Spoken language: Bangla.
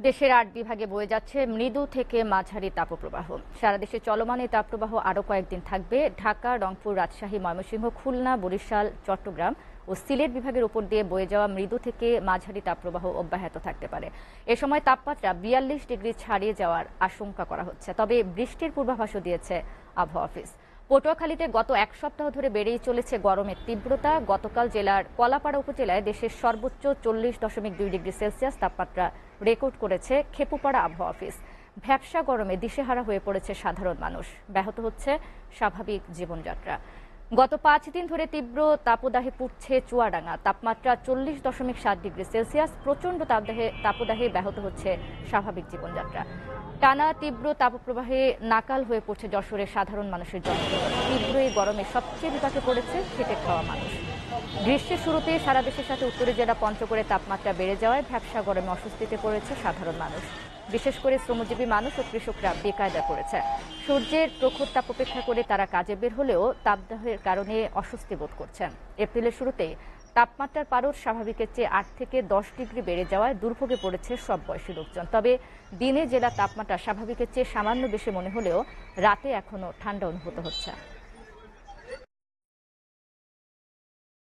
দেশের ৮ বিভাগে বয়ে যাচ্ছে মৃদু থেকে মাঝারি তাপপ্রবাহ। সারা দেশে চলমান এই তাপপ্রবাহ আরও কয়েকদিন থাকবে। ঢাকা, রংপুর, রাজশাহী, ময়মনসিংহ, খুলনা, বরিশাল, চট্টগ্রাম ও সিলেট বিভাগের উপর দিয়ে বয়ে যাওয়া মৃদু থেকে মাঝারি তাপপ্রবাহ অব্যাহত থাকতে পারে। এ সময় তাপমাত্রা ৪২ ডিগ্রি ছাড়িয়ে যাওয়ার আশঙ্কা করা হচ্ছে। তবে বৃষ্টির পূর্বাভাসও দিয়েছে আবহাওয়া অফিস। পটুয়াখালীতে গত এক সপ্তাহ ধরে বেড়েই চলেছে গরমের তীব্রতা। গতকাল জেলার কলাপাড়া উপজেলায় দেশের সর্বোচ্চ ৪০.২ ডিগ্রি সেলসিয়াস তাপমাত্রা রেকর্ড করেছে খেপুপাড়া আবহাওয়া অফিস। ভ্যাপসা গরমে দিশেহারা হয়ে পড়েছে সাধারণ মানুষ। ব্যাহত হচ্ছে স্বাভাবিক জীবনযাত্রা। গত ৫ দিন ধরে তীব্র তাপদাহে পুড়ছে চুয়াডাঙ্গা। তাপমাত্রা ৪০.৭ ডিগ্রি সেলসিয়াস। প্রচণ্ড তাপদাহে ব্যাহত হচ্ছে স্বাভাবিক জীবনযাত্রা। টানা তীব্র তাপপ্রবাহে নাকাল হয়ে পড়ছে যশোরের সাধারণ মানুষের জনজীবন। তীব্র এই গরমে সবচেয়ে বিপাকে পড়েছে খেটে খাওয়া মানুষ। গ্রীষ্মের শুরুতে সারা দেশের সাথে উত্তরের জেলা পঞ্চগড়ে তাপমাত্রা বেড়ে যাওয়ায় ভ্যাপসা গরমে অস্বস্তিতে পড়েছে সাধারণ মানুষ। বিশেষ করে শ্রমজীবী মানুষ ও কৃষকরা বেকায়দা পড়েছে। সূর্যের প্রখর তাপ উপেক্ষা করে তারা কাজে বের হলেও তাপদাহের কারণে অস্বস্তি বোধ করছেন। এপ্রিলের শুরুতে তাপমাত্রার পারদ স্বাভাবিকের চেয়ে ৮ থেকে ১০ ডিগ্রি বেড়ে যাওয়ায় দুর্ভোগে পড়েছে সব বয়সী লোকজন। তবে দিনে জেলার তাপমাত্রা স্বাভাবিকের চেয়ে সামান্য বেশি মনে হলেও রাতে এখনো ঠান্ডা অনুভূত হচ্ছে।